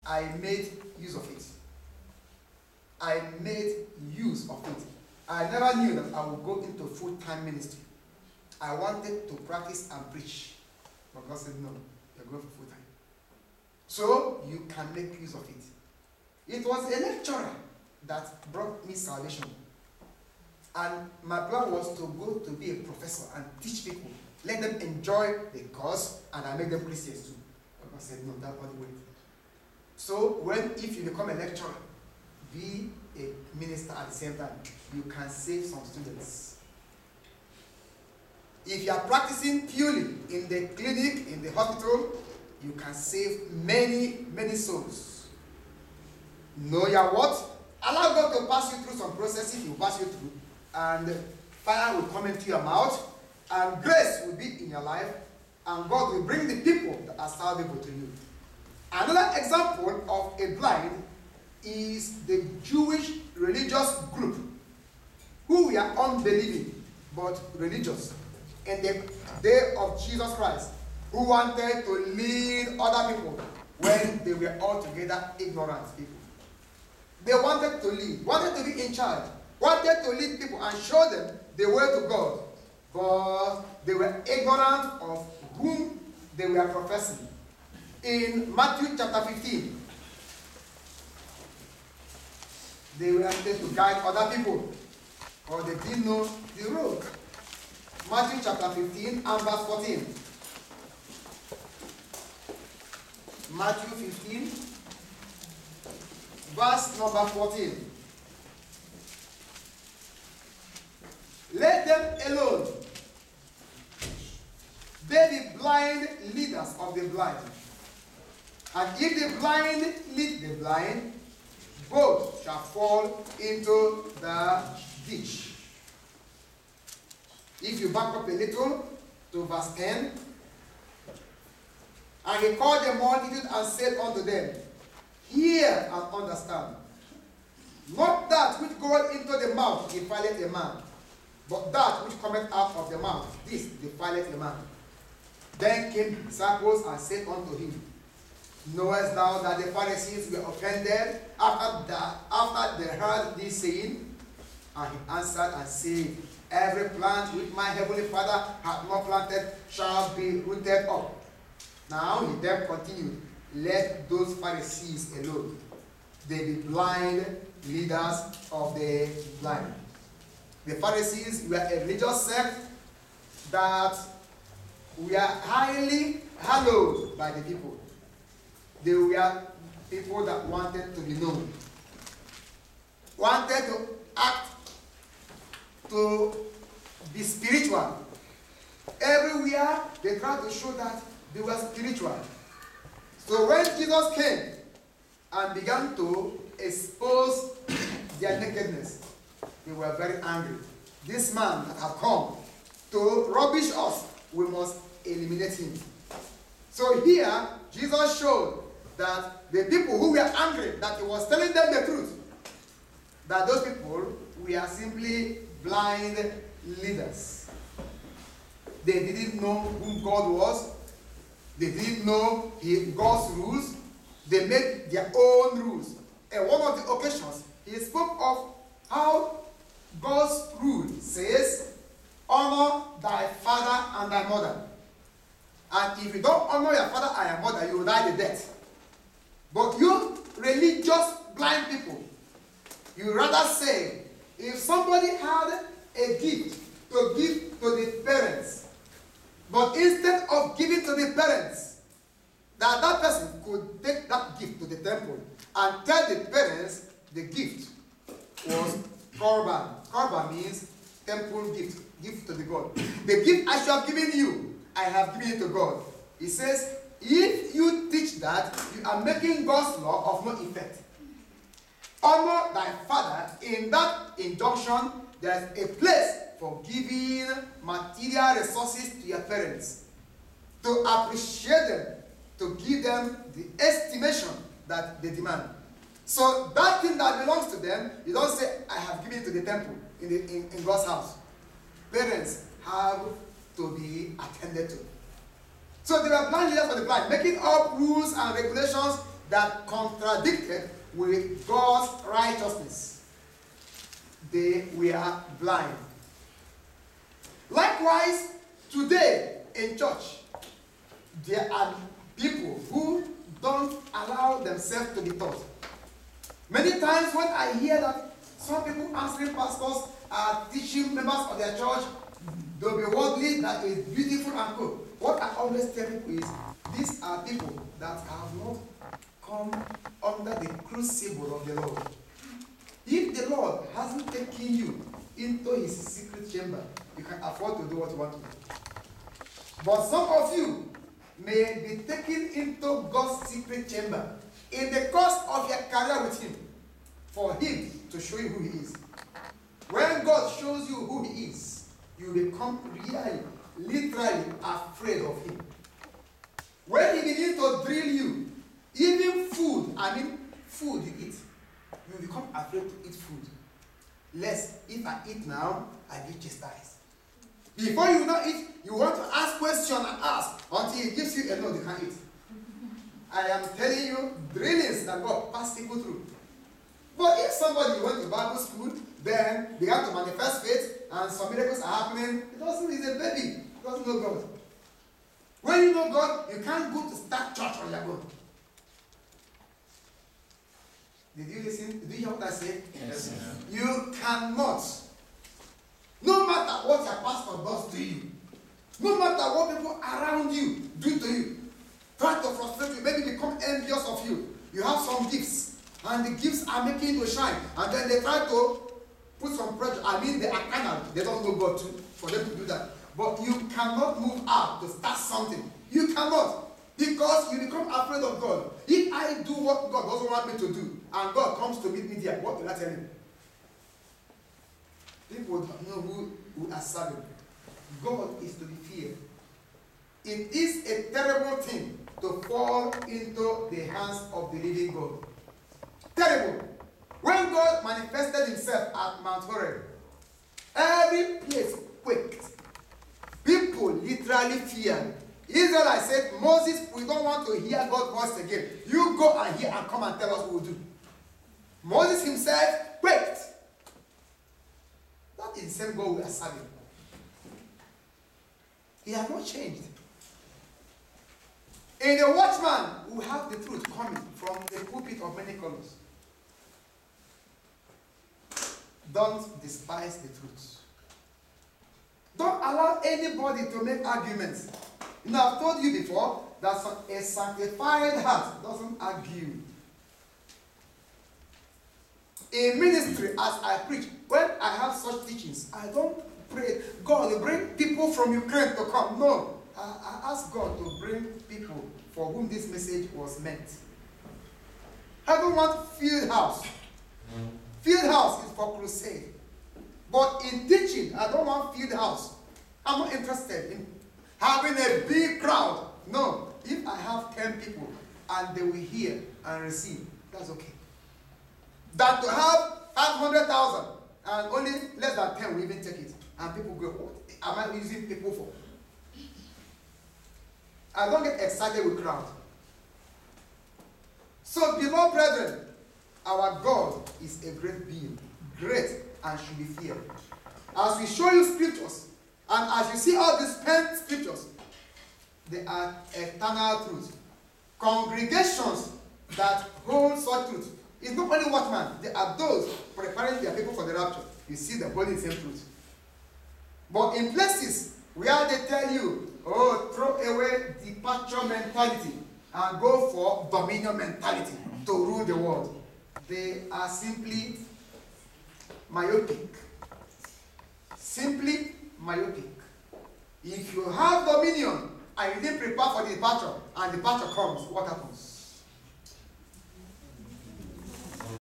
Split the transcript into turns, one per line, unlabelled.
I made use of it. I made use of it. I never knew that I would go into full-time ministry. I wanted to practice and preach. But God said, no, you're going for full-time. So you can make use of it. It was a lecturer that brought me salvation. And my plan was to go to be a professor and teach people. Let them enjoy the course, and I make them Christians too. But God said, no, that's not the way. So if you become a lecturer, be a minister at the same time, you can save some students. If you are practicing purely in the clinic, in the hospital, you can save many, many souls. Know your what? Allow God to pass you through some processes, He will pass you through, and fire will come into your mouth, and grace will be in your life, and God will bring the people that are salvable to you. Another example of a blind is the Jewish religious group who were unbelieving but religious in the day of Jesus Christ, who wanted to lead other people when they were altogether ignorant people. They wanted to lead, wanted to be in charge, wanted to lead people and show them the way to God, but they were ignorant of whom they were professing. In Matthew chapter 15, they wanted to guide other people, or they didn't know the road. Matthew chapter 15 and verse 14. Matthew 15, verse number 14. Let them alone. They be blind leaders of the blind. And if the blind lead the blind, both shall fall into the ditch. If you back up a little to verse 10, and he called the multitude and said unto them, hear and understand. Not that which goeth into the mouth defileth a man, but that which cometh out of the mouth, this defileth a man. Then came his disciples and said unto him, knowest thou that the Pharisees were offended after they heard this saying? And he answered and said, every plant which my heavenly Father hath not planted shall be rooted up. Now he then continued, let those Pharisees alone. They be blind leaders of the blind. The Pharisees were a religious sect that were highly hallowed by the people. They were people that wanted to be known, wanted to act, to be spiritual. Everywhere they tried to show that they were spiritual. So when Jesus came and began to expose their nakedness, they were very angry. This man that had come to rubbish us, we must eliminate him. So here, Jesus showed that the people who were angry, that he was telling them the truth, that those people were simply blind leaders. They didn't know who God was. They didn't know God's rules. They made their own rules. And one of the occasions, he spoke of how God's rule says, honor thy father and thy mother. And if you don't honor your father and your mother, you will die the death. But you religious blind people, you rather say, if somebody had a gift to give to the parents, but instead of giving to the parents, that person could take that gift to the temple and tell the parents the gift was korban. Korban means temple gift, gift to the God. The gift I shall have given you, I have given it to God. He says, if you teach that, you are making God's law of no effect. Honor thy father. In that injunction, there is a place for giving material resources to your parents, to appreciate them, to give them the estimation that they demand. So that thing that belongs to them, you don't say, I have given it to the temple in God's house. Parents have to be attended to. So they were blind leaders for the blind, making up rules and regulations that contradicted with God's righteousness. They were blind. Likewise, today in church, there are people who don't allow themselves to be taught. Many times when I hear that some people answering pastors are teaching members of their church, they'll be worldly, that is beautiful and good. What I always tell people is, these are people that have not come under the crucible of the Lord. If the Lord hasn't taken you into his secret chamber, you can afford to do what you want to do. But some of you may be taken into God's secret chamber in the course of your career with him, for him to show you who he is. When God shows you who he is, you become really, literally afraid of him. When he begins to drill you, even food you eat, you become afraid to eat food. Lest if I eat now, I get chastised. Before you not eat, you want to ask questions and ask until he gives you a no, you can't eat. I am telling you drillings that God pass people through. But if somebody went to Bible school, then began to manifest faith, and some miracles are happening, he's a baby. He doesn't know God. When you know God, you can't go to start church on your own. Did you listen? Did you hear what I said?
Yes.
You cannot. No matter what your pastor does to you, no matter what people around you do to you, try to frustrate you, maybe become envious of you. You have some gifts, and the gifts are making you shine, and then they try to put some pressure. They are carnal. They don't know God too, for them to do that. But you cannot move out to start something. You cannot. Because you become afraid of God. If I do what God doesn't want me to do, and God comes to meet me there, what will I tell him? People don't know who are serving. God is to be feared. It is a terrible thing to fall into the hands of the living God. Terrible. When God manifested himself at Mount Horeb, every place quaked. People literally feared. Israelites said, Moses, we don't want to hear God's voice again. You go and hear and come and tell us what we'll do. Moses himself quaked. That is the same God we are serving. He has not changed. In the Watchmen, we have the truth coming from the pulpit of many colors. Don't despise the truth. Don't allow anybody to make arguments. I've told you before that a sanctified heart doesn't argue. In ministry, as I preach, when I have such teachings, I don't pray, God, bring people from Ukraine to come. No. I ask God to bring people for whom this message was meant. I don't want field house. Field house is for crusade. But in teaching, I don't want field house. I'm not interested in having a big crowd. No. If I have 10 people and they will hear and receive, that's okay. Than to have 500,000 and only less than 10 will even take it. And people go, what am I using people for? I don't get excited with crowd. So, beloved brethren, our God is a great being, great and should be feared. As we show you scriptures, and as you see all these penned scriptures, they are eternal truth. Congregations that hold such truth. It's not only Watchmen, there are those preparing their people for the rapture. You see them holding the same truth. But in places where they tell you, oh, throw away departure mentality and go for dominion mentality to rule the world, they are simply myopic. Simply myopic. If you have dominion and you didn't prepare for the departure, and departure comes, what happens?